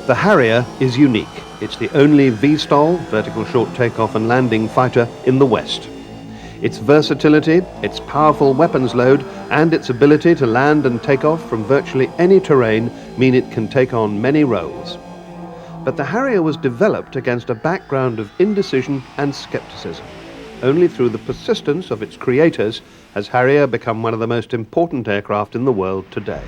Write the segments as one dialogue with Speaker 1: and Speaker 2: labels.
Speaker 1: The Harrier is unique. It's the only VSTOL, vertical short takeoff and landing fighter, in the West. Its versatility, its powerful weapons load, and its ability to land and take off from virtually any terrain mean it can take on many roles. But the Harrier was developed against a background of indecision and skepticism. Only through the persistence of its creators has Harrier become one of the most important aircraft in the world today.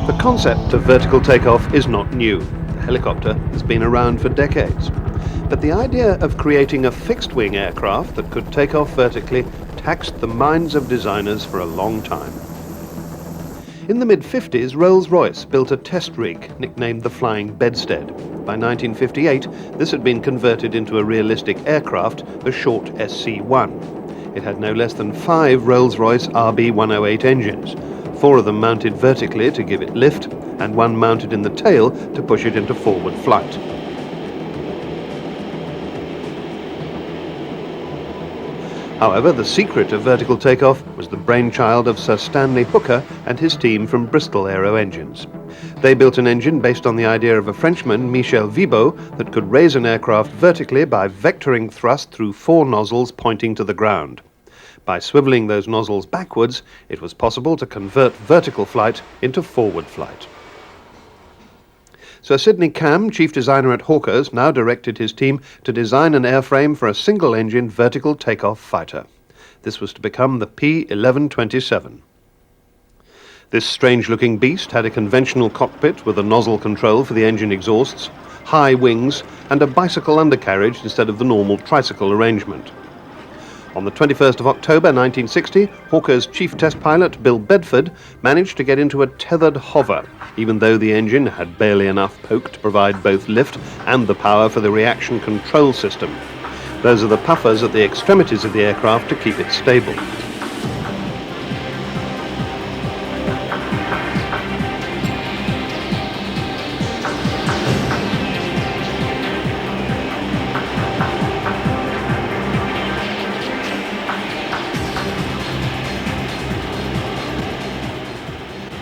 Speaker 1: The concept of vertical takeoff is not new. The helicopter has been around for decades. But the idea of creating a fixed-wing aircraft that could take off vertically taxed the minds of designers for a long time. In the mid-50s, Rolls-Royce built a test rig nicknamed the Flying Bedstead. By 1958, this had been converted into a realistic aircraft, the short SC-1. It had no less than 5 Rolls-Royce RB108 engines, 4 of them mounted vertically to give it lift, and 1 mounted in the tail to push it into forward flight. However, the secret of vertical takeoff was the brainchild of Sir Stanley Hooker and his team from Bristol Aero Engines. They built an engine based on the idea of a Frenchman, Michel Vibo, that could raise an aircraft vertically by vectoring thrust through 4 nozzles pointing to the ground. By swiveling those nozzles backwards, it was possible to convert vertical flight into forward flight. Sir Sidney Cam, chief designer at Hawker's, now directed his team to design an airframe for a single-engine vertical takeoff fighter. This was to become the P1127. This strange-looking beast had a conventional cockpit with a nozzle control for the engine exhausts, high wings, and a bicycle undercarriage instead of the normal tricycle arrangement. On the 21st of October 1960, Hawker's chief test pilot, Bill Bedford, managed to get into a tethered hover, even though the engine had barely enough poke to provide both lift and the power for the reaction control system. Those are the puffers at the extremities of the aircraft to keep it stable.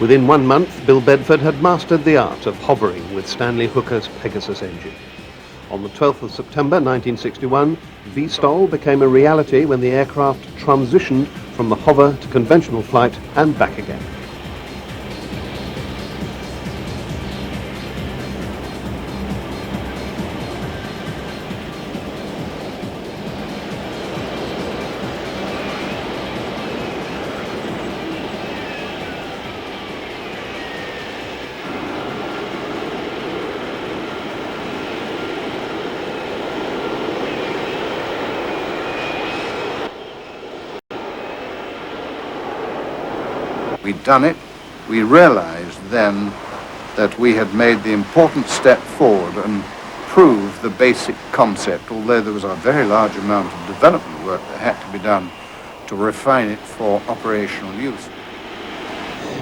Speaker 1: Within 1 month, Bill Bedford had mastered the art of hovering with Stanley Hooker's Pegasus engine. On the 12th of September 1961, VSTOL became a reality when the aircraft transitioned from the hover to conventional flight and back again.
Speaker 2: We'd done it. We realized then that we had made the important step forward and proved the basic concept, although there was a very large amount of development work that had to be done to refine it for operational use.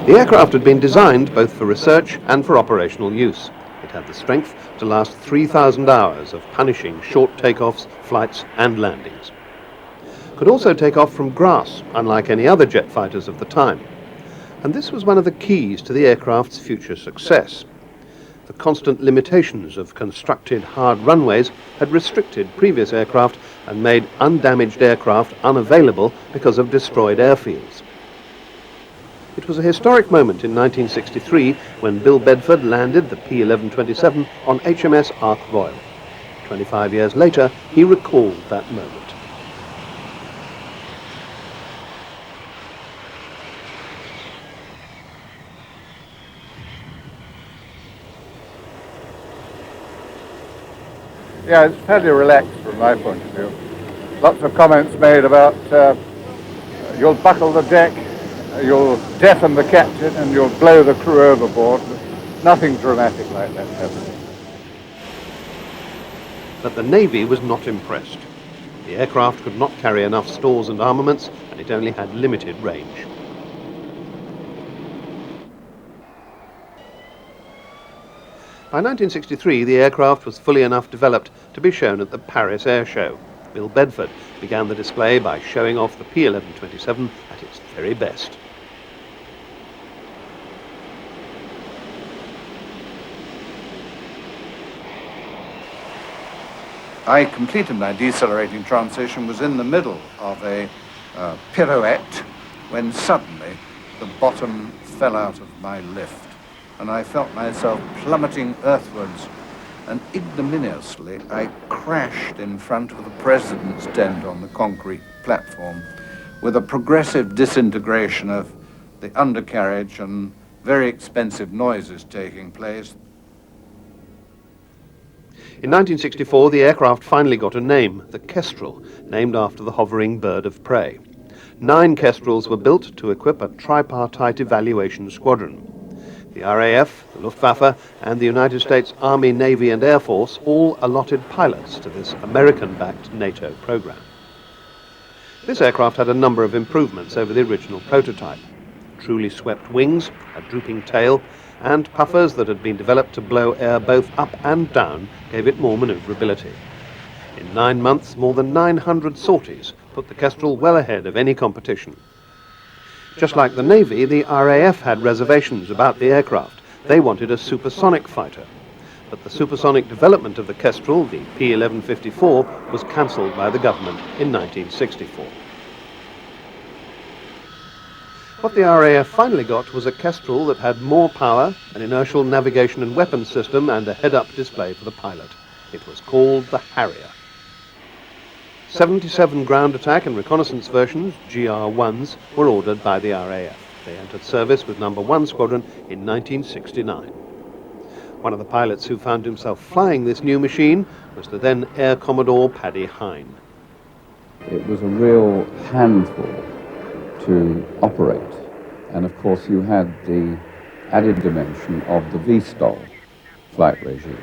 Speaker 1: The aircraft had been designed both for research and for operational use. It had the strength to last 3,000 hours of punishing short takeoffs, flights and landings. Could also take off from grass, unlike any other jet fighters of the time. And this was one of the keys to the aircraft's future success. The constant limitations of constructed hard runways had restricted previous aircraft and made undamaged aircraft unavailable because of destroyed airfields. It was a historic moment in 1963 when Bill Bedford landed the P1127 on HMS Ark Royal. 25 years later, he recalled that moment.
Speaker 3: Yeah, it's fairly relaxed from my point of view. Lots of comments made about you'll buckle the deck You'll deafen the captain and you'll blow the crew overboard. Nothing dramatic like that happened.
Speaker 1: But the Navy was not impressed. The aircraft could not carry enough stores and armaments, and it only had limited range. By 1963, the aircraft was fully enough developed to be shown at the Paris Air Show. Bill Bedford began the display by showing off the P-1127 at its very best.
Speaker 2: I completed my decelerating transition, was in the middle of a pirouette when suddenly the bottom fell out of my lift and I felt myself plummeting earthwards, and ignominiously I crashed in front of the president's tent on the concrete platform with a progressive disintegration of the undercarriage and very expensive noises taking place.
Speaker 1: In 1964, the aircraft finally got a name, the Kestrel, named after the hovering bird of prey. 9 Kestrels were built to equip a tripartite evaluation squadron. The RAF, the Luftwaffe, and the United States Army, Navy, and Air Force all allotted pilots to this American-backed NATO program. This aircraft had a number of improvements over the original prototype. Truly swept wings, a drooping tail, and puffers that had been developed to blow air both up and down gave it more maneuverability. In 9 months, more than 900 sorties put the Kestrel well ahead of any competition. Just like the Navy, the RAF had reservations about the aircraft. They wanted a supersonic fighter. But the supersonic development of the Kestrel, the P-1154, was cancelled by the government in 1964. What the RAF finally got was a Kestrel that had more power, an inertial navigation and weapons system, and a head-up display for the pilot. It was called the Harrier. 77 ground attack and reconnaissance versions, GR-1s, were ordered by the RAF. They entered service with No. 1 Squadron in 1969. One of the pilots who found himself flying this new machine was the then Air Commodore Paddy Hine.
Speaker 4: It was a real handful to operate, and of course you had the added dimension of the STOL flight regime.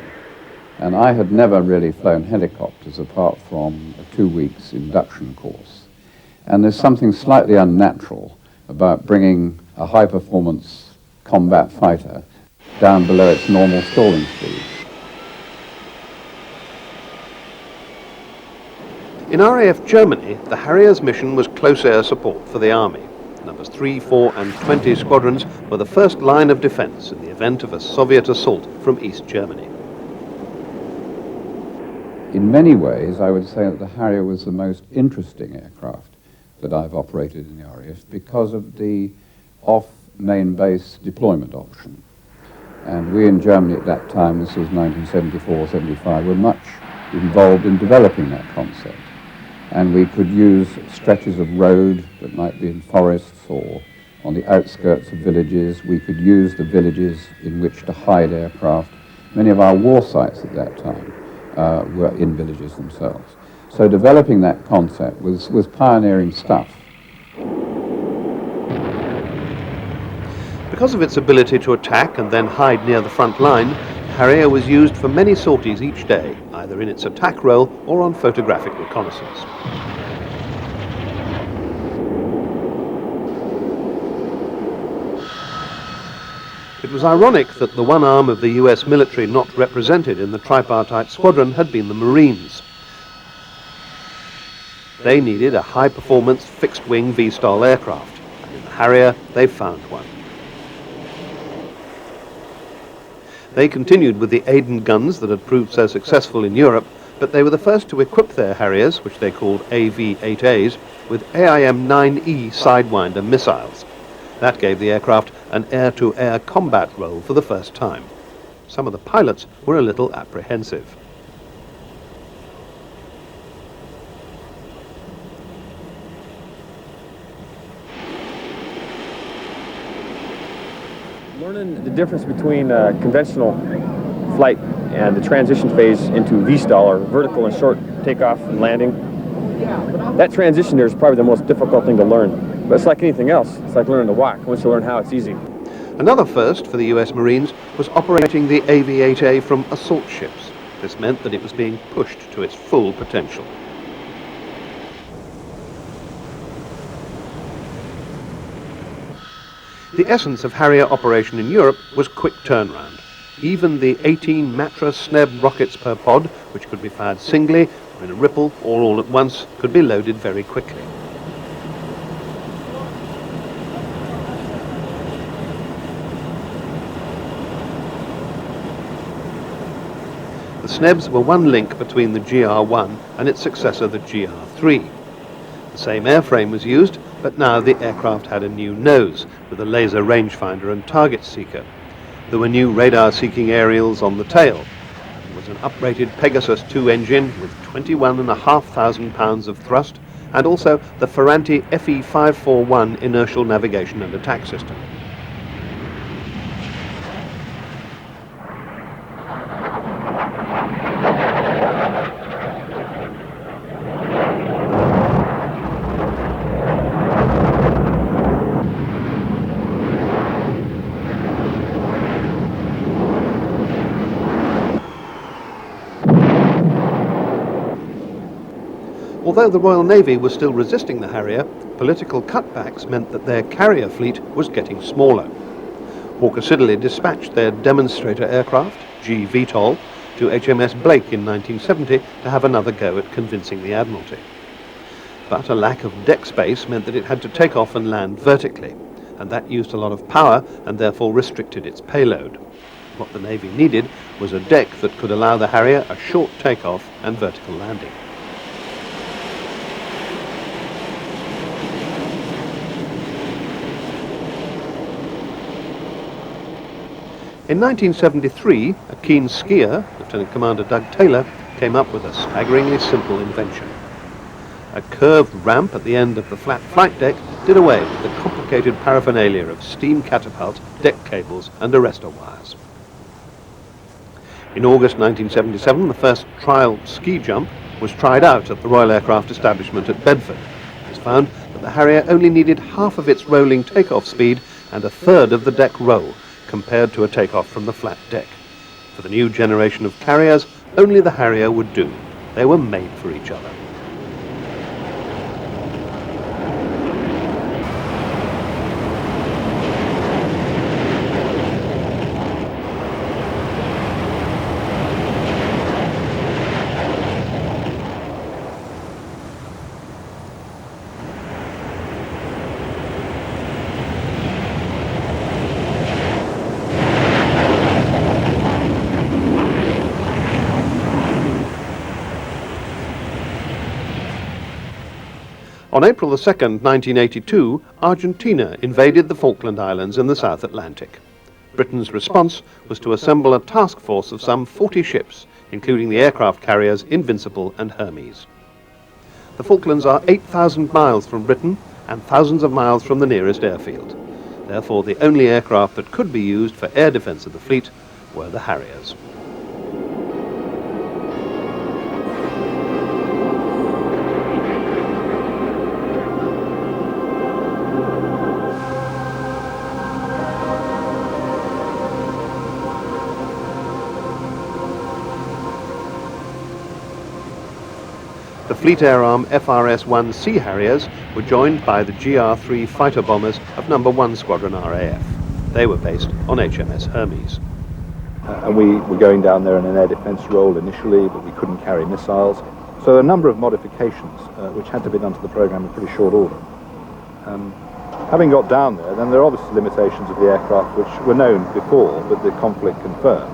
Speaker 4: And I had never really flown helicopters apart from a 2 weeks induction course. And there's something slightly unnatural about bringing a high-performance combat fighter down below its normal stalling speed.
Speaker 1: In RAF Germany, the Harrier's mission was close air support for the Army. Numbers 3, 4 and 20 squadrons were the first line of defense in the event of a Soviet assault from East Germany.
Speaker 4: In many ways, I would say that the Harrier was the most interesting aircraft that I've operated in the RAF because of the off-main base deployment option. And we in Germany at that time, this was 1974-75, were much involved in developing that concept. And we could use stretches of road that might be in forests or on the outskirts of villages. We could use the villages in which to hide aircraft. Many of our war sites at that time were in villages themselves. So developing that concept was pioneering stuff.
Speaker 1: Because of its ability to attack and then hide near the front line, Harrier was used for many sorties each day, either in its attack role or on photographic reconnaissance. It was ironic that the one arm of the US military not represented in the tripartite squadron had been the Marines. They needed a high-performance fixed-wing V-STOL aircraft, and in the Harrier they found one. They continued with the Aden guns that had proved so successful in Europe, but they were the first to equip their Harriers, which they called AV-8As, with AIM-9E Sidewinder missiles. That gave the aircraft an air-to-air combat role for the first time. Some of the pilots were a little apprehensive.
Speaker 5: Learning the difference between conventional flight and the transition phase into V-STOL, or vertical and short takeoff and landing, that transition there is probably the most difficult thing to learn. But it's like anything else. It's like learning to walk. Once you learn how, it's easy.
Speaker 1: Another first for the US Marines was operating the AV-8A from assault ships. This meant that it was being pushed to its full potential. The essence of Harrier operation in Europe was quick turnaround. Even the 18 Matra Sneb rockets per pod, which could be fired singly or in a ripple or all at once, could be loaded very quickly. The Snebs were one link between the GR-1 and its successor, the GR-3. The same airframe was used, but now the aircraft had a new nose with a laser rangefinder and target seeker. There were new radar-seeking aerials on the tail. There was an uprated Pegasus 2 engine with 21,500 pounds of thrust, and also the Ferranti FE541 inertial navigation and attack system. Although the Royal Navy was still resisting the Harrier, political cutbacks meant that their carrier fleet was getting smaller. Hawker Siddeley dispatched their demonstrator aircraft, G VTOL, to HMS Blake in 1970 to have another go at convincing the Admiralty. But a lack of deck space meant that it had to take off and land vertically, and that used a lot of power and therefore restricted its payload. What the Navy needed was a deck that could allow the Harrier a short takeoff and vertical landing. In 1973, a keen skier, Lieutenant Commander Doug Taylor, came up with a staggeringly simple invention. A curved ramp at the end of the flat flight deck did away with the complicated paraphernalia of steam catapults, deck cables and arrestor wires. In August 1977, the first trial ski jump was tried out at the Royal Aircraft Establishment at Bedford. It was found that the Harrier only needed half of its rolling takeoff speed and a third of the deck roll, compared to a takeoff from the flat deck. For the new generation of carriers, only the Harrier would do. They were made for each other. On April 2nd, 1982, Argentina invaded the Falkland Islands in the South Atlantic. Britain's response was to assemble a task force of some 40 ships, including the aircraft carriers Invincible and Hermes. The Falklands are 8,000 miles from Britain and thousands of miles from the nearest airfield. Therefore, the only aircraft that could be used for air defence of the fleet were the Harriers. The Fleet Air Arm FRS-1 Sea Harriers were joined by the GR-3 fighter bombers of No. 1 Squadron RAF. They were based on HMS Hermes.
Speaker 6: And we were going down there in an air defence role initially, but we couldn't carry missiles. So a number of modifications which had to be done to the programme in pretty short order. Having got down there, then there are obviously limitations of the aircraft which were known before, but the conflict confirmed.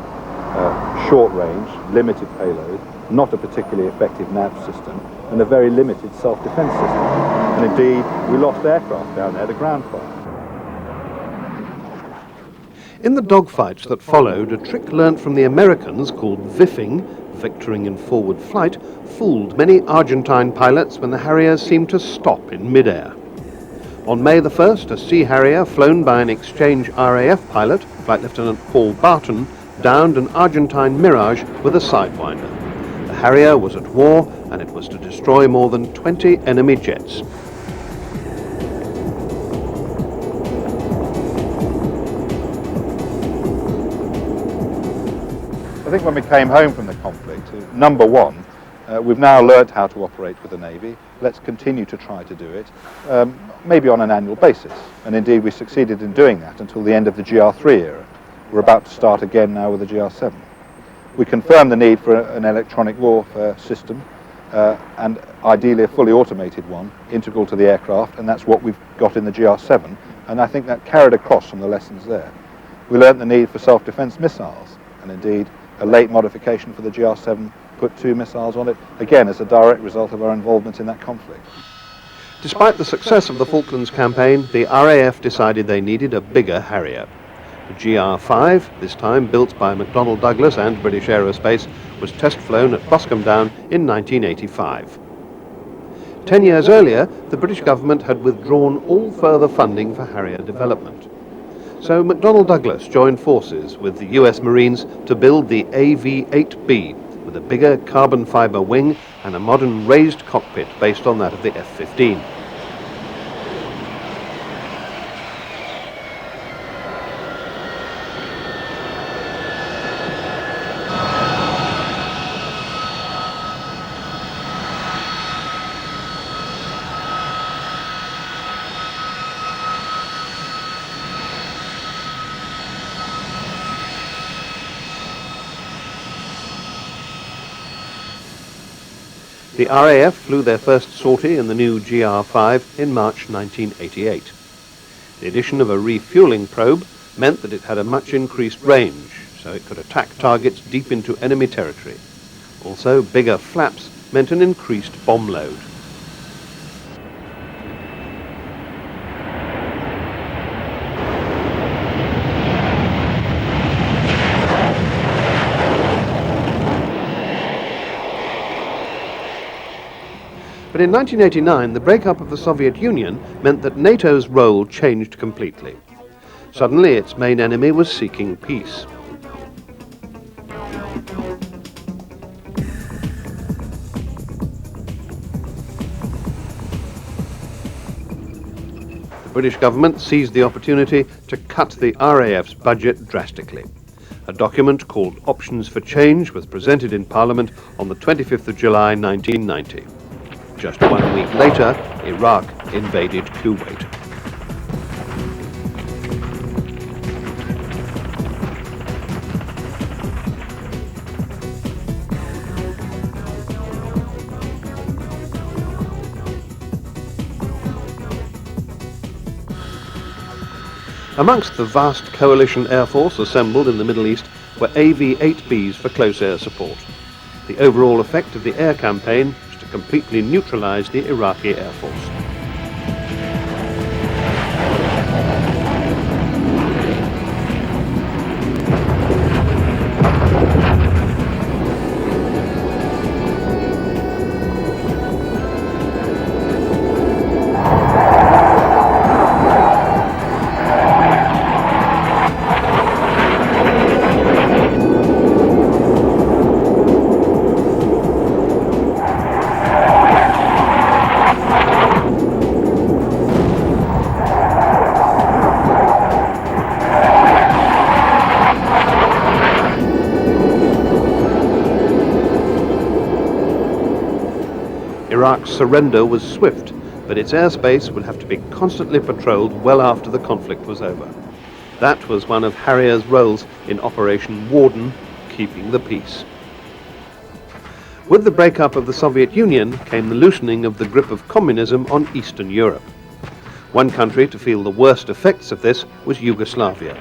Speaker 6: Short range, limited payload, not a particularly effective nav system, and a very limited self-defence system. And indeed, we lost aircraft down there to ground fire.
Speaker 1: In the dogfights that followed, a trick learnt from the Americans called VIFing, vectoring in forward flight, fooled many Argentine pilots when the Harriers seemed to stop in mid-air. On May the 1st, a Sea Harrier flown by an exchange RAF pilot, Flight Lieutenant Paul Barton, downed an Argentine Mirage with a sidewinder. The Harrier was at war, and it was to destroy more than 20 enemy jets.
Speaker 6: think when we came home from the conflict, number one, we've now learnt how to operate with the Navy. Let's continue to try to do it, maybe on an annual basis. And indeed, we succeeded in doing that until the end of the GR3 era. We're about to start again now with the GR7. We confirmed the need for an electronic warfare system, and ideally a fully automated one, integral to the aircraft, and that's what we've got in the GR7, and I think that carried across from the lessons there. We learnt the need for self-defense missiles, and indeed a late modification for the GR7 put 2 missiles on it, again as a direct result of our involvement in that conflict.
Speaker 1: Despite the success of the Falklands campaign, the RAF decided they needed a bigger Harrier. The GR5, this time built by McDonnell Douglas and British Aerospace, was test flown at Boscombe Down in 1985. 10 years earlier, the British government had withdrawn all further funding for Harrier development. So McDonnell Douglas joined forces with the US Marines to build the AV-8B with a bigger carbon fibre wing and a modern raised cockpit based on that of the F-15. The RAF flew their first sortie in the new GR5 in March 1988. The addition of a refuelling probe meant that it had a much increased range, so it could attack targets deep into enemy territory. Also, bigger flaps meant an increased bomb load. But in 1989, the breakup of the Soviet Union meant that NATO's role changed completely. Suddenly, its main enemy was seeking peace. The British government seized the opportunity to cut the RAF's budget drastically. A document called Options for Change was presented in Parliament on the 25th of July 1990. Just 1 week later, Iraq invaded Kuwait. Amongst the vast coalition air force assembled in the Middle East were AV-8Bs for close air support. The overall effect of the air campaign completely neutralized the Iraqi Air Force. Iraq's surrender was swift, but its airspace would have to be constantly patrolled well after the conflict was over. That was one of Harrier's roles in Operation Warden, keeping the peace. With the breakup of the Soviet Union came the loosening of the grip of communism on Eastern Europe. One country to feel the worst effects of this was Yugoslavia.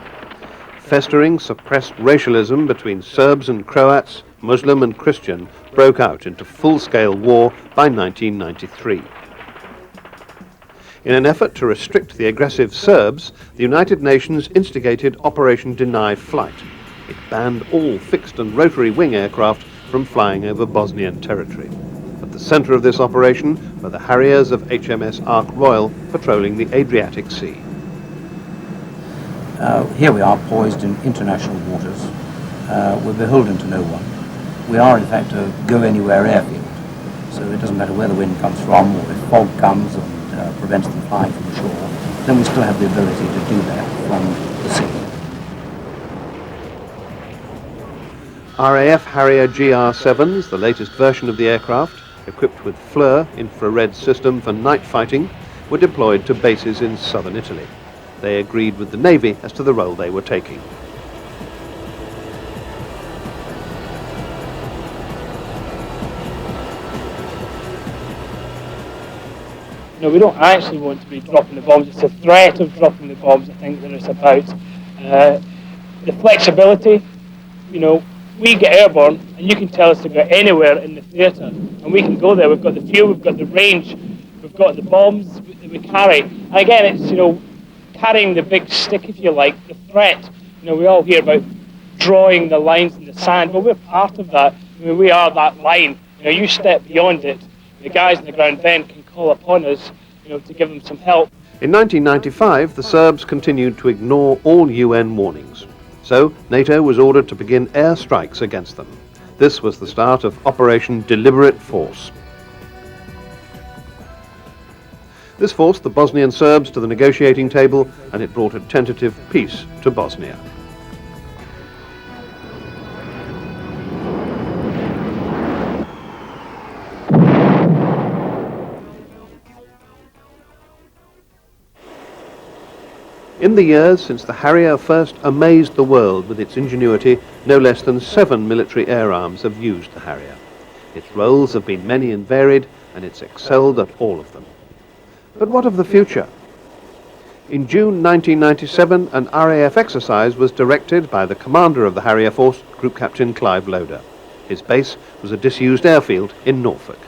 Speaker 1: Festering, suppressed racialism between Serbs and Croats, Muslim and Christian, broke out into full-scale war by 1993. In an effort to restrict the aggressive Serbs, the United Nations instigated Operation Deny Flight. It banned all fixed and rotary wing aircraft from flying over Bosnian territory. At the center of this operation were the Harriers of HMS Ark Royal patrolling the Adriatic Sea.
Speaker 7: Here we are, poised in international waters. We're beholden to no one. We are, in fact, a go-anywhere airfield, so it doesn't matter where the wind comes from, or if fog comes and prevents them flying from the shore, then we still have the ability to do that from the sea.
Speaker 1: RAF Harrier GR7s, the latest version of the aircraft, equipped with FLIR infrared system for night fighting, were deployed to bases in southern Italy. They agreed with the Navy as to the role they were taking.
Speaker 8: No, we don't actually want to be dropping the bombs. It's a threat of dropping the bombs, I think, that it's about. The flexibility, you know, we get airborne and you can tell us to go anywhere in the theatre and we can go there. We've got the fuel, we've got the range, we've got the bombs that we carry. And again, it's, you know, carrying the big stick, if you like, the threat. You know, we all hear about drawing the lines in the sand, but we're part of that. I mean, we are that line. You know, you step beyond it, the guys on the ground then can call upon us, you know, to give them some help.
Speaker 1: In 1995, the Serbs continued to ignore all UN warnings. So NATO was ordered to begin air strikes against them. This was the start of Operation Deliberate Force. This forced the Bosnian Serbs to the negotiating table, and it brought a tentative peace to Bosnia. In the years since the Harrier first amazed the world with its ingenuity, no less than 7 military air arms have used the Harrier. Its roles have been many and varied, and it's excelled at all of them. But what of the future? In June 1997, an RAF exercise was directed by the commander of the Harrier Force, Group Captain Clive Loader. His base was a disused airfield in Norfolk.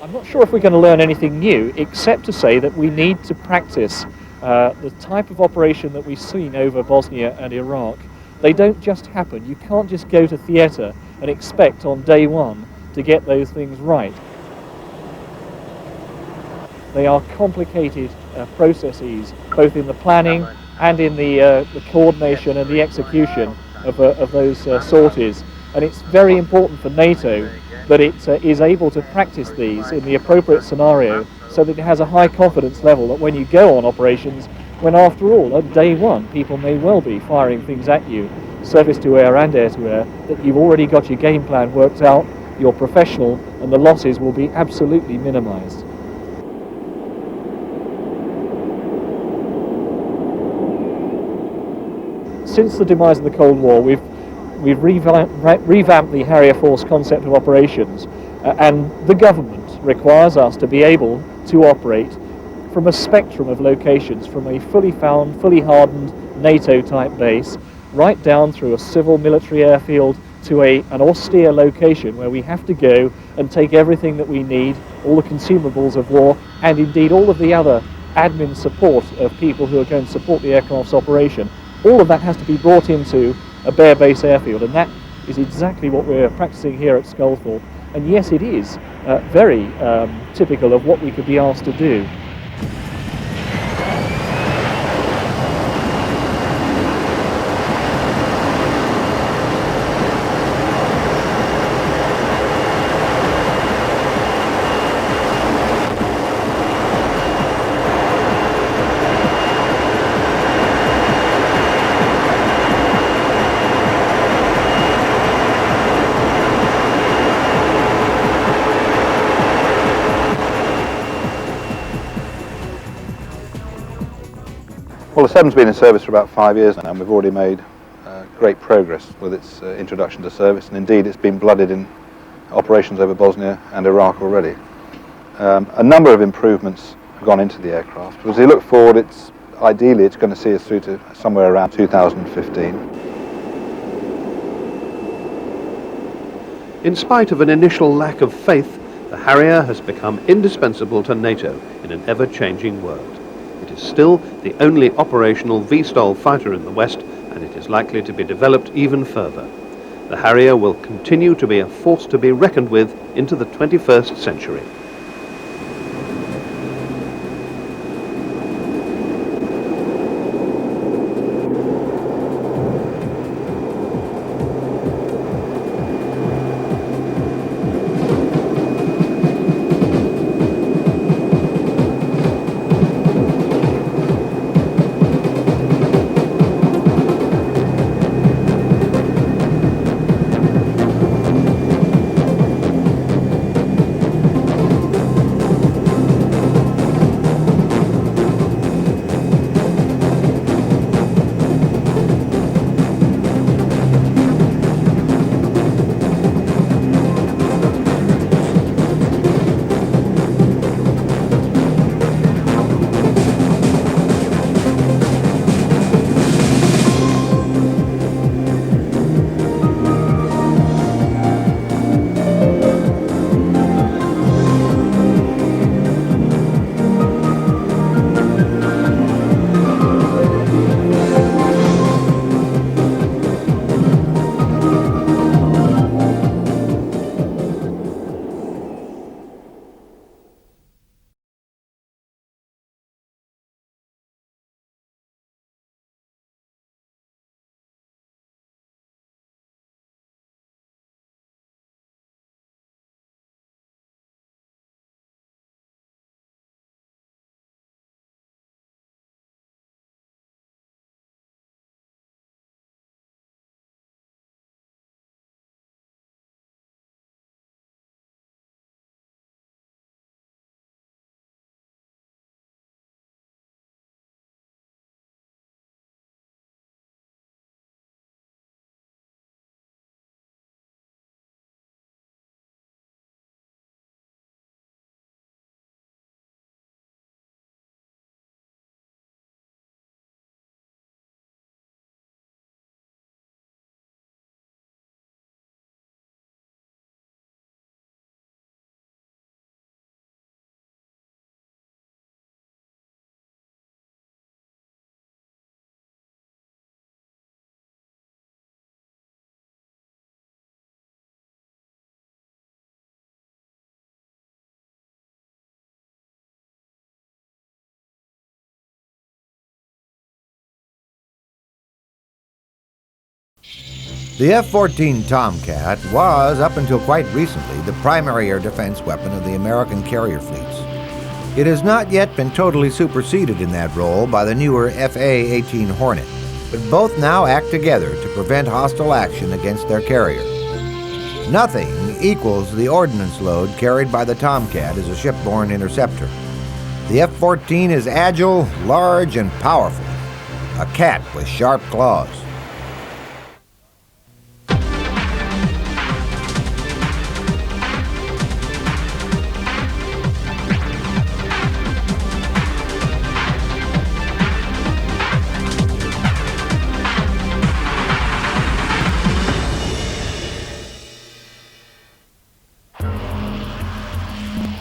Speaker 9: I'm not sure if we're going to learn anything new, except to say that we need to practice the type of operation that we've seen over Bosnia and Iraq. They don't just happen. You can't just go to theatre and expect on day one to get those things right. They are complicated processes, both in the planning and in the coordination and the execution of those sorties. And it's very important for NATO that it is able to practice these in the appropriate scenario, so that it has a high confidence level that when you go on operations, when after all, at day one, people may well be firing things at you, surface to air and air to air, that you've already got your game plan worked out, you're professional, and the losses will be absolutely minimized. Since the demise of the Cold War, we've revamped the Harrier Force concept of operations, and the government requires us to be able to operate from a spectrum of locations, from a fully found, fully hardened NATO-type base, right down through a civil military airfield to an austere location where we have to go and take everything that we need, all the consumables of war, and indeed all of the other admin support of people who are going to support the aircraft's operation. All of that has to be brought into a bare base airfield, and that is exactly what we're practicing here at Scullthorpe. And yes, it is very typical of what we could be asked to do.
Speaker 6: Well, the 7's been in service for about 5 years now, and we've already made great progress with its introduction to service, and indeed it's been blooded in operations over Bosnia and Iraq already. A number of improvements have gone into the aircraft, but as we look forward, ideally it's going to see us through to somewhere around 2015.
Speaker 1: In spite of an initial lack of faith, the Harrier has become indispensable to NATO in an ever-changing world. It is still the only operational STOL fighter in the West, and it is likely to be developed even further. The Harrier will continue to be a force to be reckoned with into the 21st century.
Speaker 10: The F-14 Tomcat was, up until quite recently, the primary air defense weapon of the American carrier fleets. It has not yet been totally superseded in that role by the newer FA-18 Hornet, but both now act together to prevent hostile action against their carrier. Nothing equals the ordnance load carried by the Tomcat as a shipborne interceptor. The F-14 is agile, large, and powerful, a cat with sharp claws.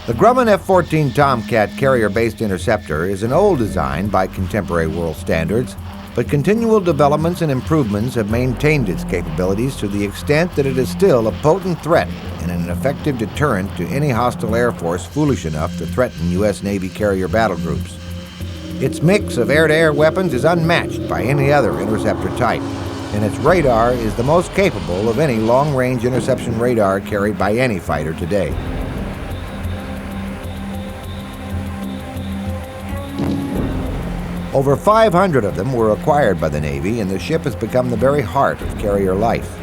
Speaker 10: The Grumman F-14 Tomcat carrier-based interceptor is an old design by contemporary world standards, but continual developments and improvements have maintained its capabilities to the extent that it is still a potent threat and an effective deterrent to any hostile air force foolish enough to threaten U.S. Navy carrier battle groups. Its mix of air-to-air weapons is unmatched by any other interceptor type, and its radar is the most capable of any long-range interception radar carried by any fighter today. Over 500 of them were acquired by the Navy, and the ship has become the very heart of carrier life.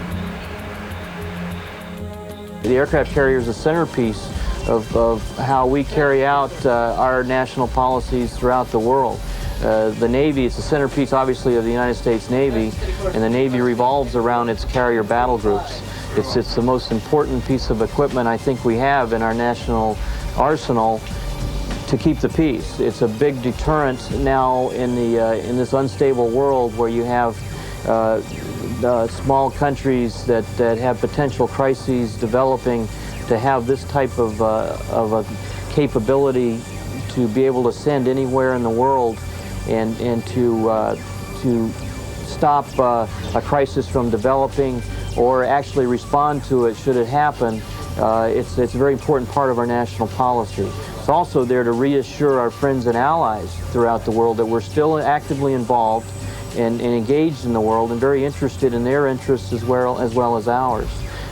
Speaker 11: The aircraft carrier is a centerpiece of how we carry out our national policies throughout the world. The Navy is the centerpiece, obviously, of the United States Navy, and the Navy revolves around its carrier battle groups. It's the most important piece of equipment I think we have in our national arsenal to keep the peace. It's a big deterrent now in this unstable world where you have small countries that have potential crises developing, to have this type of a capability to be able to send anywhere in the world and to stop a crisis from developing or actually respond to it should it happen. It's a very important part of our national policy. It's also there to reassure our friends and allies throughout the world that we're still actively involved and engaged in the world and very interested in their interests as well as ours.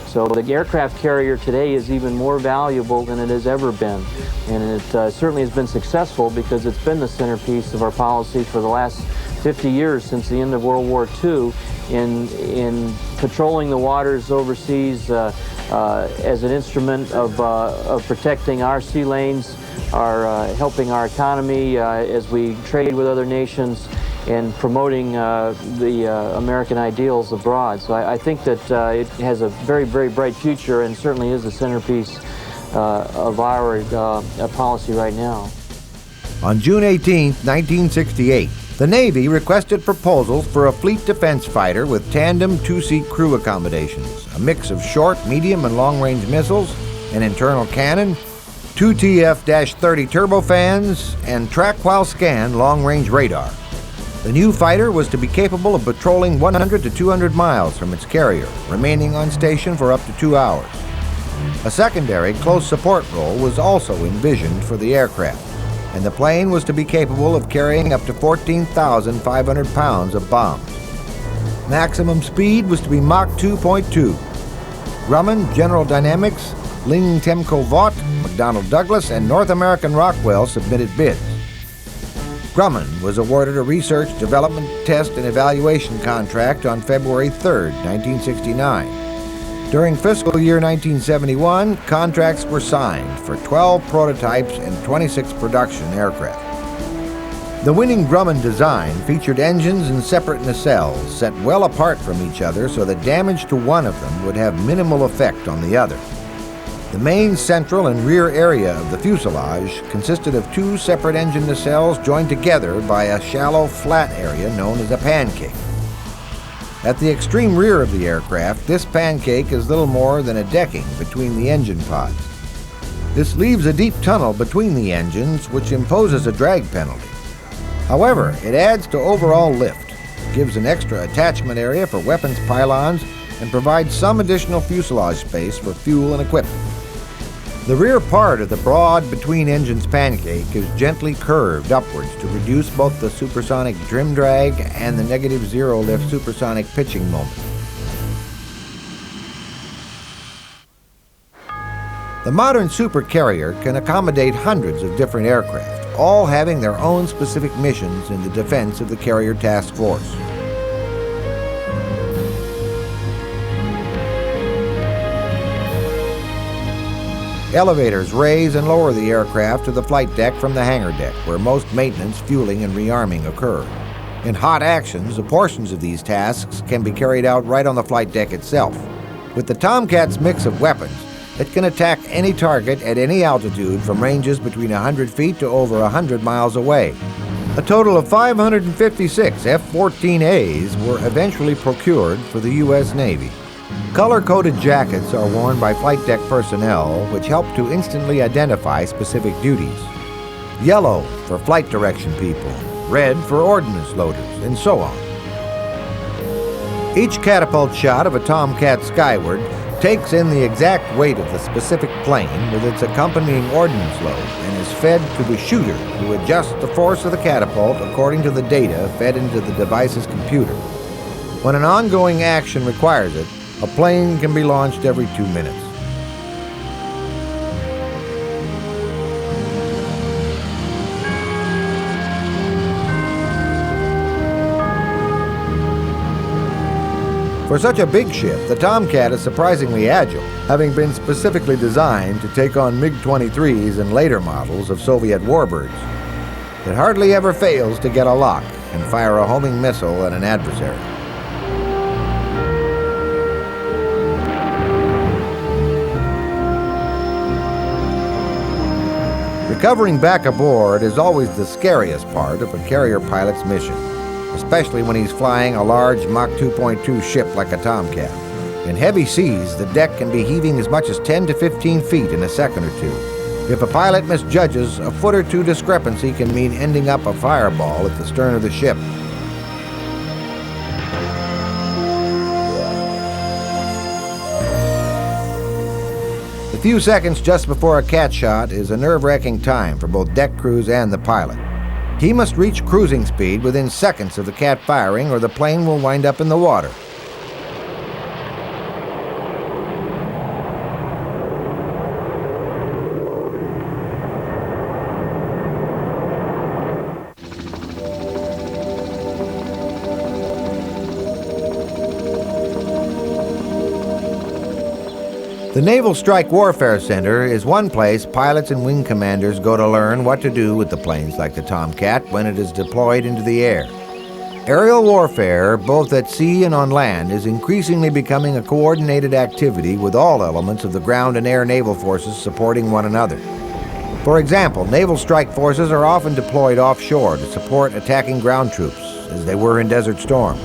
Speaker 11: So the aircraft carrier today is even more valuable than it has ever been. And it certainly has been successful because it's been the centerpiece of our policy for the last 50 years since the end of World War II in patrolling the waters overseas as an instrument of protecting our sea lanes, helping our economy as we trade with other nations, and promoting the American ideals abroad. So I think that it has a very, very bright future and certainly is the centerpiece of our policy right now.
Speaker 10: On June 18, 1968, the Navy requested proposals for a fleet defense fighter with tandem two-seat crew accommodations, a mix of short, medium, and long-range missiles, an internal cannon, 2 TF-30 turbofans, and track-while-scan long-range radar. The new fighter was to be capable of patrolling 100 to 200 miles from its carrier, remaining on station for up to 2 hours. A secondary close support role was also envisioned for the aircraft, and the plane was to be capable of carrying up to 14,500 pounds of bombs. Maximum speed was to be Mach 2.2. Grumman, General Dynamics, Ling Temco Vought, McDonnell Douglas, and North American Rockwell submitted bids. Grumman was awarded a research, development, test, and evaluation contract on February 3, 1969. During fiscal year 1971, contracts were signed for 12 prototypes and 26 production aircraft. The winning Grumman design featured engines and separate nacelles set well apart from each other so that damage to one of them would have minimal effect on the other. The main central and rear area of the fuselage consisted of 2 separate engine nacelles joined together by a shallow, flat area known as a pancake. At the extreme rear of the aircraft, this pancake is little more than a decking between the engine pods. This leaves a deep tunnel between the engines, which imposes a drag penalty. However, it adds to overall lift, gives an extra attachment area for weapons pylons, and provides some additional fuselage space for fuel and equipment. The rear part of the broad between engines pancake is gently curved upwards to reduce both the supersonic trim drag and the -0 lift supersonic pitching moment. The modern supercarrier can accommodate hundreds of different aircraft, all having their own specific missions in the defense of the carrier task force. Elevators raise and lower the aircraft to the flight deck from the hangar deck, where most maintenance, fueling, and rearming occur. In hot actions, the portions of these tasks can be carried out right on the flight deck itself. With the Tomcat's mix of weapons, it can attack any target at any altitude from ranges between 100 feet to over 100 miles away. A total of 556 F-14As were eventually procured for the U.S. Navy. Color-coded jackets are worn by flight deck personnel, which help to instantly identify specific duties. Yellow for flight direction people, red for ordnance loaders, and so on. Each catapult shot of a Tomcat skyward takes in the exact weight of the specific plane with its accompanying ordnance load and is fed to the shooter, who adjusts the force of the catapult according to the data fed into the device's computer. When an ongoing action requires it, a plane can be launched every 2 minutes. For such a big ship, the Tomcat is surprisingly agile, having been specifically designed to take on MiG-23s and later models of Soviet warbirds. It hardly ever fails to get a lock and fire a homing missile at an adversary. Recovering back aboard is always the scariest part of a carrier pilot's mission, especially when he's flying a large Mach 2.2 ship like a Tomcat. In heavy seas, the deck can be heaving as much as 10 to 15 feet in a second or two. If a pilot misjudges, a foot or two discrepancy can mean ending up a fireball at the stern of the ship. A few seconds just before a cat shot is a nerve-wracking time for both deck crews and the pilot. He must reach cruising speed within seconds of the cat firing, or the plane will wind up in the water. The Naval Strike Warfare Center is one place pilots and wing commanders go to learn what to do with the planes like the Tomcat when it is deployed into the air. Aerial warfare, both at sea and on land, is increasingly becoming a coordinated activity with all elements of the ground and air naval forces supporting one another. For example, naval strike forces are often deployed offshore to support attacking ground troops, as they were in Desert Storm.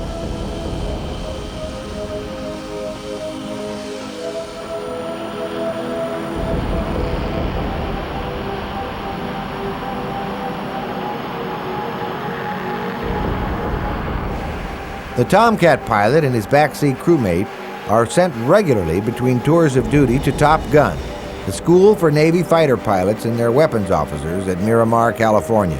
Speaker 10: The Tomcat pilot and his backseat crewmate are sent regularly between tours of duty to Top Gun, the school for Navy fighter pilots and their weapons officers at Miramar, California.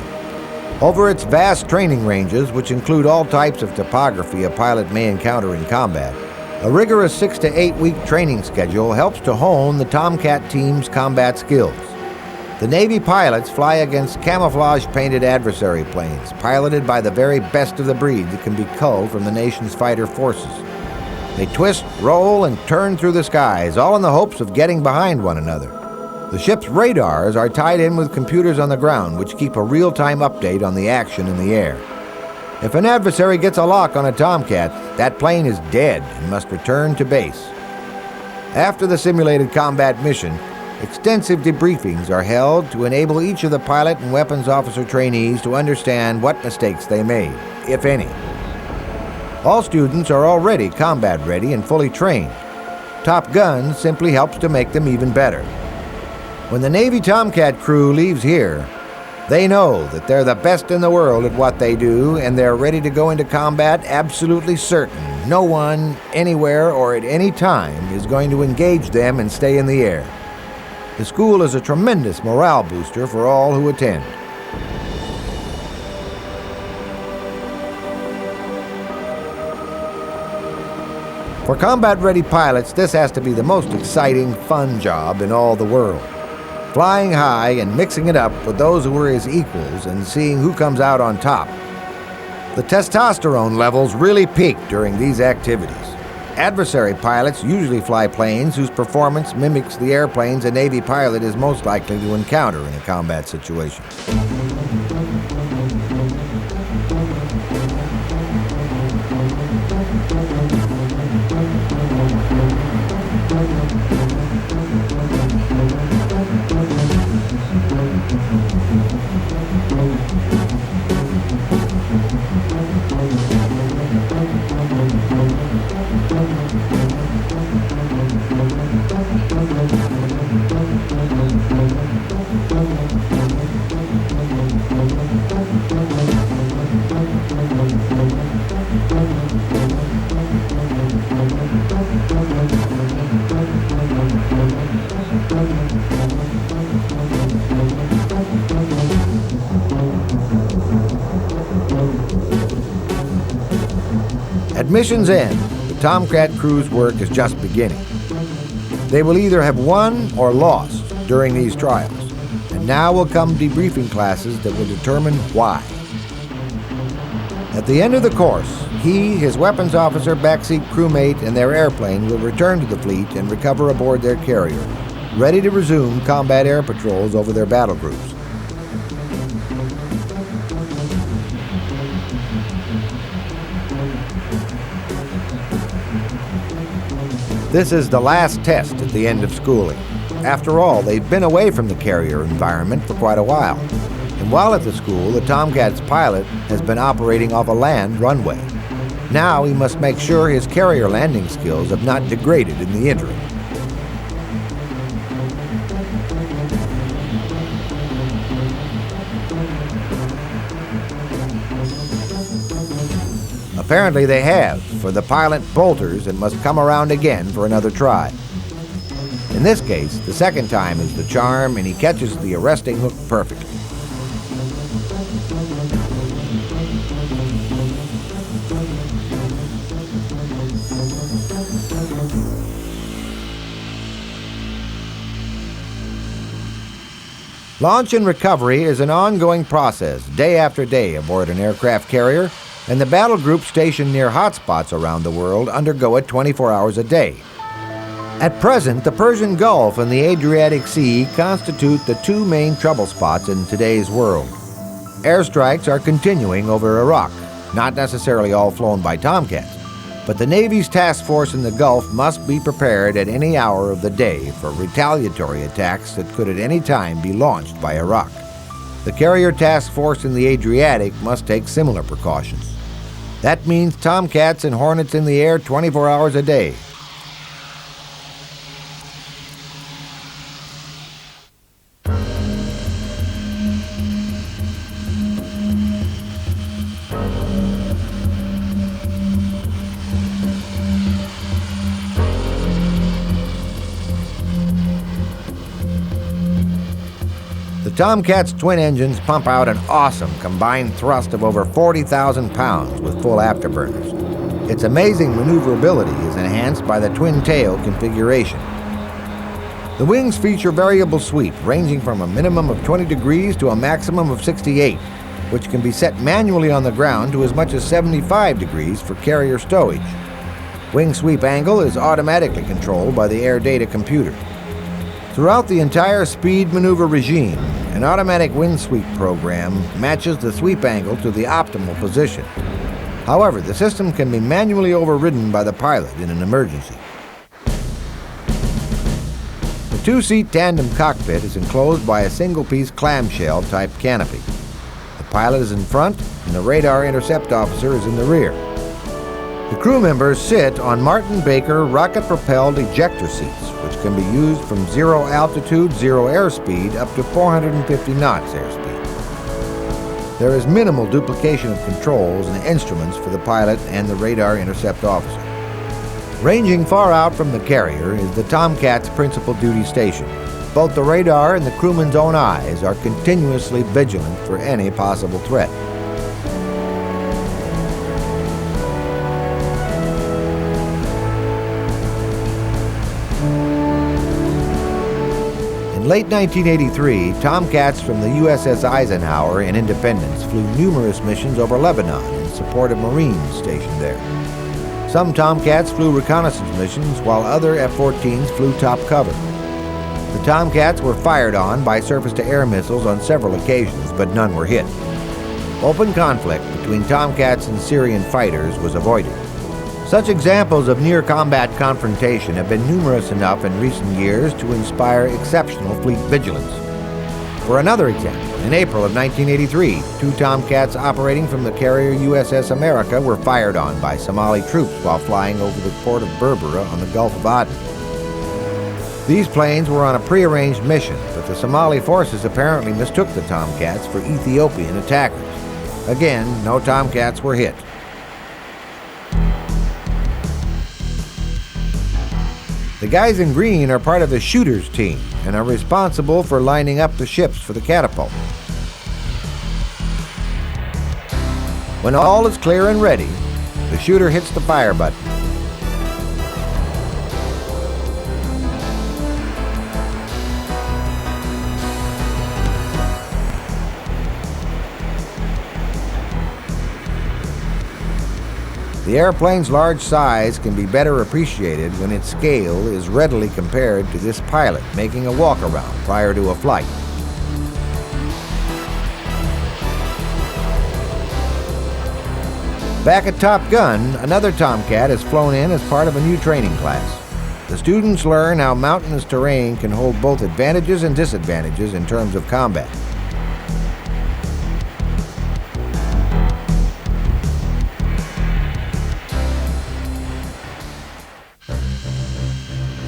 Speaker 10: Over its vast training ranges, which include all types of topography a pilot may encounter in combat, a rigorous 6 to 8 week training schedule helps to hone the Tomcat team's combat skills. The Navy pilots fly against camouflage-painted adversary planes, piloted by the very best of the breed that can be culled from the nation's fighter forces. They twist, roll, and turn through the skies, all in the hopes of getting behind one another. The ship's radars are tied in with computers on the ground, which keep a real-time update on the action in the air. If an adversary gets a lock on a Tomcat, that plane is dead and must return to base. After the simulated combat mission, extensive debriefings are held to enable each of the pilot and weapons officer trainees to understand what mistakes they made, if any. All students are already combat ready and fully trained. Top Gun simply helps to make them even better. When the Navy Tomcat crew leaves here, they know that they're the best in the world at what they do, and they're ready to go into combat absolutely certain no one, anywhere, or at any time is going to engage them and stay in the air. The school is a tremendous morale booster for all who attend. For combat-ready pilots, this has to be the most exciting, fun job in all the world. Flying high and mixing it up with those who are his equals and seeing who comes out on top. The testosterone levels really peak during these activities. Adversary pilots usually fly planes whose performance mimics the airplanes a Navy pilot is most likely to encounter in a combat situation. At mission's end, the Tomcat crew's work is just beginning. They will either have won or lost during these trials, and now will come debriefing classes that will determine why. At the end of the course, he, his weapons officer, backseat crewmate, and their airplane will return to the fleet and recover aboard their carrier, ready to resume combat air patrols over their battle groups. This is the last test at the end of schooling. After all, they've been away from the carrier environment for quite a while. And while at the school, the Tomcat's pilot has been operating off a land runway. Now he must make sure his carrier landing skills have not degraded in the interim. Apparently they have, for the pilot bolters and must come around again for another try. In this case, the second time is the charm, and he catches the arresting hook perfectly. Launch and recovery is an ongoing process, day after day aboard an aircraft carrier, and the battle groups stationed near hotspots around the world undergo it 24 hours a day. At present, the Persian Gulf and the Adriatic Sea constitute the two main trouble spots in today's world. Airstrikes are continuing over Iraq, not necessarily all flown by Tomcats, but the Navy's task force in the Gulf must be prepared at any hour of the day for retaliatory attacks that could at any time be launched by Iraq. The carrier task force in the Adriatic must take similar precautions. That means Tomcats and Hornets in the air 24 hours a day. The Tomcat's twin engines pump out an awesome combined thrust of over 40,000 pounds with full afterburners. Its amazing maneuverability is enhanced by the twin tail configuration. The wings feature variable sweep ranging from a minimum of 20 degrees to a maximum of 68, which can be set manually on the ground to as much as 75 degrees for carrier stowage. Wing sweep angle is automatically controlled by the air data computer. Throughout the entire speed maneuver regime, an automatic wind sweep program matches the sweep angle to the optimal position. However, the system can be manually overridden by the pilot in an emergency. The two-seat tandem cockpit is enclosed by a single-piece clamshell-type canopy. The pilot is in front, and the radar intercept officer is in the rear. The crew members sit on Martin Baker rocket-propelled ejector seats, which can be used from 0 altitude, 0 airspeed up to 450 knots airspeed. There is minimal duplication of controls and instruments for the pilot and the radar intercept officer. Ranging far out from the carrier is the Tomcat's principal duty station. Both the radar and the crewman's own eyes are continuously vigilant for any possible threat. In late 1983, Tomcats from the USS Eisenhower and Independence flew numerous missions over Lebanon in support of Marines stationed there. Some Tomcats flew reconnaissance missions, while other F-14s flew top cover. The Tomcats were fired on by surface-to-air missiles on several occasions, but none were hit. Open conflict between Tomcats and Syrian fighters was avoided. Such examples of near-combat confrontation have been numerous enough in recent years to inspire exceptional fleet vigilance. For another example, in April of 1983, 2 Tomcats operating from the carrier USS America were fired on by Somali troops while flying over the port of Berbera on the Gulf of Aden. These planes were on a prearranged mission, but the Somali forces apparently mistook the Tomcats for Ethiopian attackers. Again, no Tomcats were hit. The guys in green are part of the shooters team and are responsible for lining up the ships for the catapult. When all is clear and ready, the shooter hits the fire button. The airplane's large size can be better appreciated when its scale is readily compared to this pilot making a walk-around prior to a flight. Back at Top Gun, another Tomcat is flown in as part of a new training class. The students learn how mountainous terrain can hold both advantages and disadvantages in terms of combat.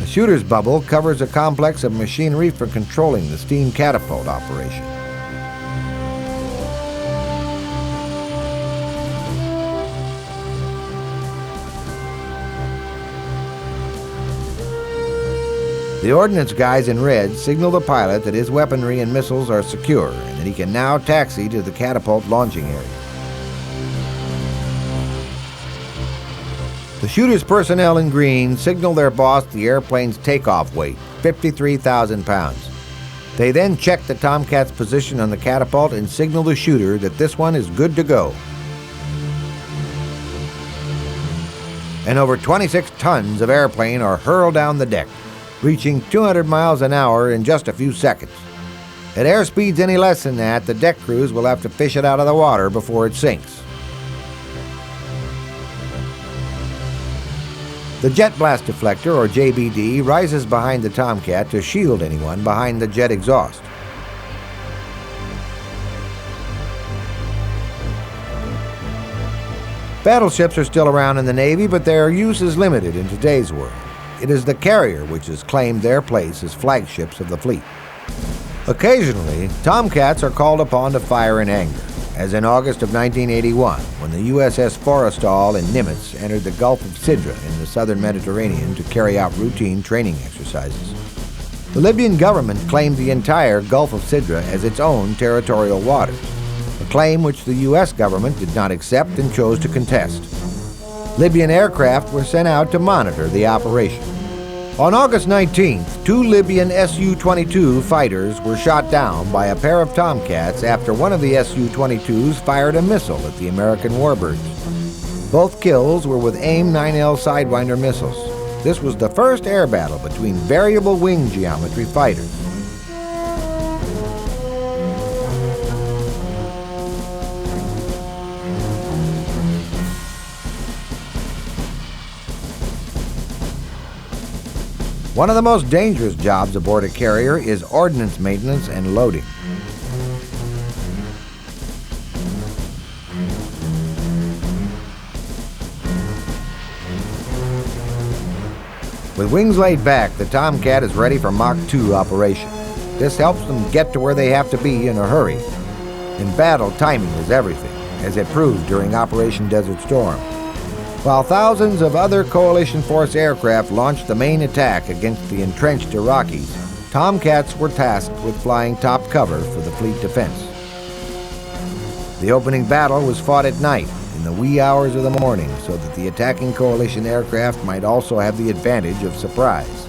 Speaker 10: The shooter's bubble covers a complex of machinery for controlling the steam catapult operation. The ordnance guys in red signal the pilot that his weaponry and missiles are secure and that he can now taxi to the catapult launching area. The shooter's personnel in green signal their boss the airplane's takeoff weight, 53,000 pounds. They then check the Tomcat's position on the catapult and signal the shooter that this one is good to go. And over 26 tons of airplane are hurled down the deck, reaching 200 miles an hour in just a few seconds. At airspeeds any less than that, the deck crews will have to fish it out of the water before it sinks. The jet blast deflector, or JBD, rises behind the Tomcat to shield anyone behind the jet exhaust. Battleships are still around in the Navy, but their use is limited in today's world. It is the carrier which has claimed their place as flagships of the fleet. Occasionally, Tomcats are called upon to fire in anger, as in August of 1981, when the USS Forrestal in Nimitz entered the Gulf of Sidra in the southern Mediterranean to carry out routine training exercises. The Libyan government claimed the entire Gulf of Sidra as its own territorial waters, a claim which the U.S. government did not accept and chose to contest. Libyan aircraft were sent out to monitor the operation. On August 19th, 2 Libyan Su-22 fighters were shot down by a pair of Tomcats after one of the Su-22s fired a missile at the American warbirds. Both kills were with AIM-9L Sidewinder missiles. This was the first air battle between variable wing geometry fighters. One of the most dangerous jobs aboard a carrier is ordnance maintenance and loading. With wings laid back, the Tomcat is ready for Mach 2 operation. This helps them get to where they have to be in a hurry. In battle, timing is everything, as it proved during Operation Desert Storm. While thousands of other coalition force aircraft launched the main attack against the entrenched Iraqis, Tomcats were tasked with flying top cover for the fleet defense. The opening battle was fought at night, in the wee hours of the morning, so that the attacking coalition aircraft might also have the advantage of surprise.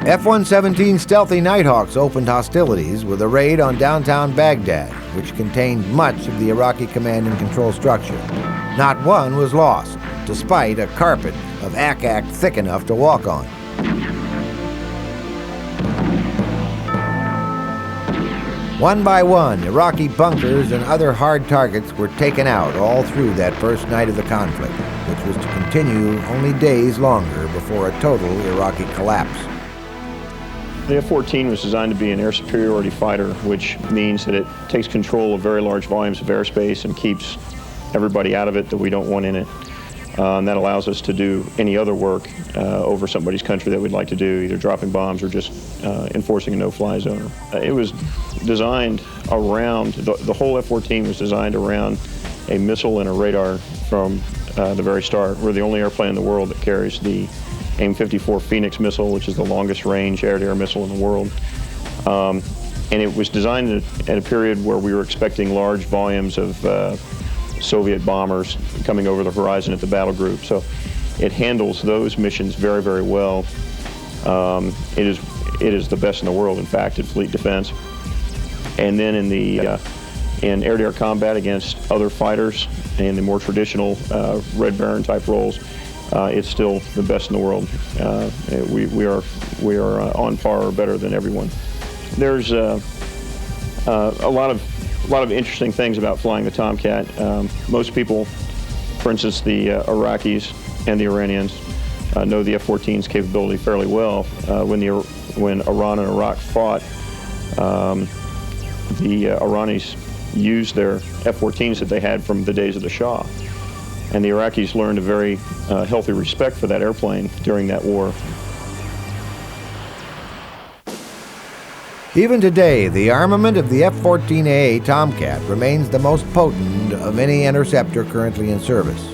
Speaker 10: F-117 stealthy Nighthawks opened hostilities with a raid on downtown Baghdad, which contained much of the Iraqi command and control structure. Not one was lost, despite a carpet of ack-ack thick enough to walk on. One by one, Iraqi bunkers and other hard targets were taken out all through that first night of the conflict, which was to continue only days longer before a total Iraqi collapse.
Speaker 12: The F-14 was designed to be an air superiority fighter, which means that it takes control of very large volumes of airspace and keeps everybody out of it that we don't want in it. And that allows us to do any other work over somebody's country that we'd like to do, either dropping bombs or just enforcing a no-fly zone. It was designed around, the whole F-14 was designed around a missile and a radar from the very start. We're the only airplane in the world that carries the AIM-54 Phoenix missile, which is the longest range air-to-air missile in the world. And it was designed at a period where we were expecting large volumes of Soviet bombers coming over the horizon at the battle group. So it handles those missions very, very well. It is the best in the world, in fact, at fleet defense. And then in air-to-air combat against other fighters and the more traditional Red Baron type roles, it's still the best in the world. We are on par or better than everyone. There's a lot of interesting things about flying the Tomcat. Most people, for instance, the Iraqis and the Iranians, know the F-14's capability fairly well. When Iran and Iraq fought, the Iranis used their F-14s that they had from the days of the Shah. And the Iraqis learned a very healthy respect for that airplane during that war.
Speaker 10: Even today, the armament of the F-14A Tomcat remains the most potent of any interceptor currently in service.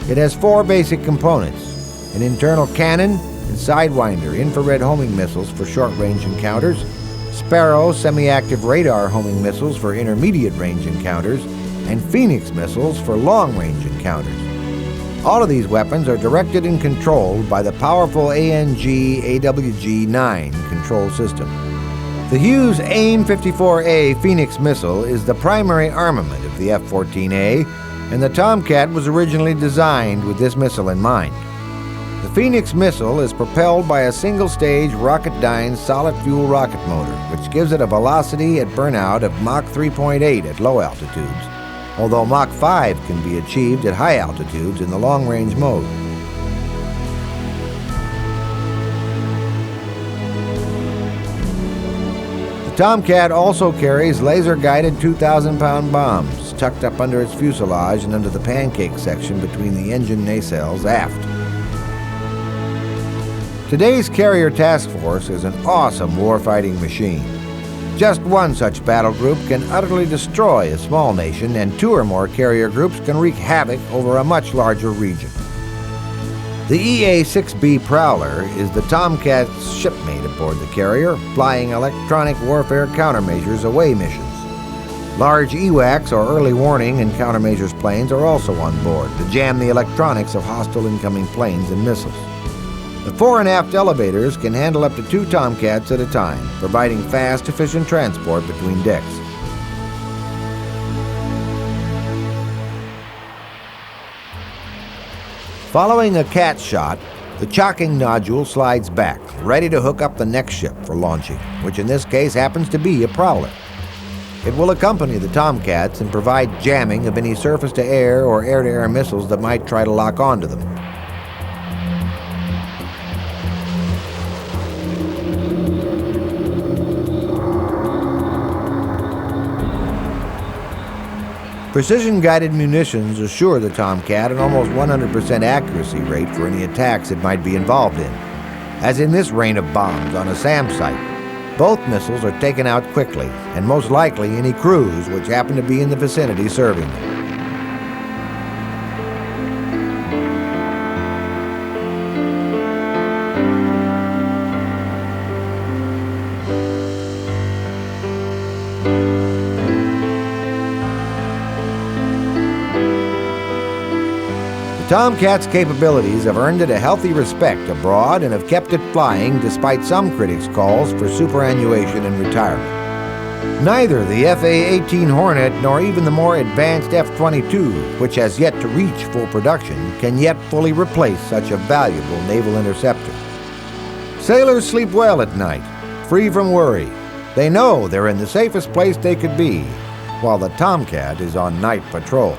Speaker 10: It has 4 basic components: an internal cannon and Sidewinder infrared homing missiles for short-range encounters, Sparrow semi-active radar homing missiles for intermediate-range encounters, and Phoenix missiles for long-range encounters. All of these weapons are directed and controlled by the powerful ANG-AWG-9 control system. The Hughes AIM-54A Phoenix missile is the primary armament of the F-14A, and the Tomcat was originally designed with this missile in mind. The Phoenix missile is propelled by a single-stage Rocketdyne solid-fuel rocket motor, which gives it a velocity at burnout of Mach 3.8 at low altitudes, although Mach 5 can be achieved at high altitudes in the long-range mode. The Tomcat also carries laser-guided 2,000-pound bombs tucked up under its fuselage and under the pancake section between the engine nacelles aft. Today's carrier task force is an awesome warfighting machine. Just one such battle group can utterly destroy a small nation, and 2 or more carrier groups can wreak havoc over a much larger region. The EA-6B Prowler is the Tomcat's shipmate aboard the carrier, flying electronic warfare countermeasures away missions. Large EWACs, or early warning and countermeasures planes, are also on board to jam the electronics of hostile incoming planes and missiles. The fore and aft elevators can handle up to 2 Tomcats at a time, providing fast, efficient transport between decks. Following a cat shot, the chocking nodule slides back, ready to hook up the next ship for launching, which in this case happens to be a Prowler. It will accompany the Tomcats and provide jamming of any surface-to-air or air-to-air missiles that might try to lock onto them. Precision-guided munitions assure the Tomcat an almost 100% accuracy rate for any attacks it might be involved in. As in this rain of bombs on a SAM site, both missiles are taken out quickly, and most likely any crews which happen to be in the vicinity serving them. The Tomcat's capabilities have earned it a healthy respect abroad and have kept it flying despite some critics' calls for superannuation and retirement. Neither the FA-18 Hornet nor even the more advanced F-22, which has yet to reach full production, can yet fully replace such a valuable naval interceptor. Sailors sleep well at night, free from worry. They know they're in the safest place they could be, while the Tomcat is on night patrol.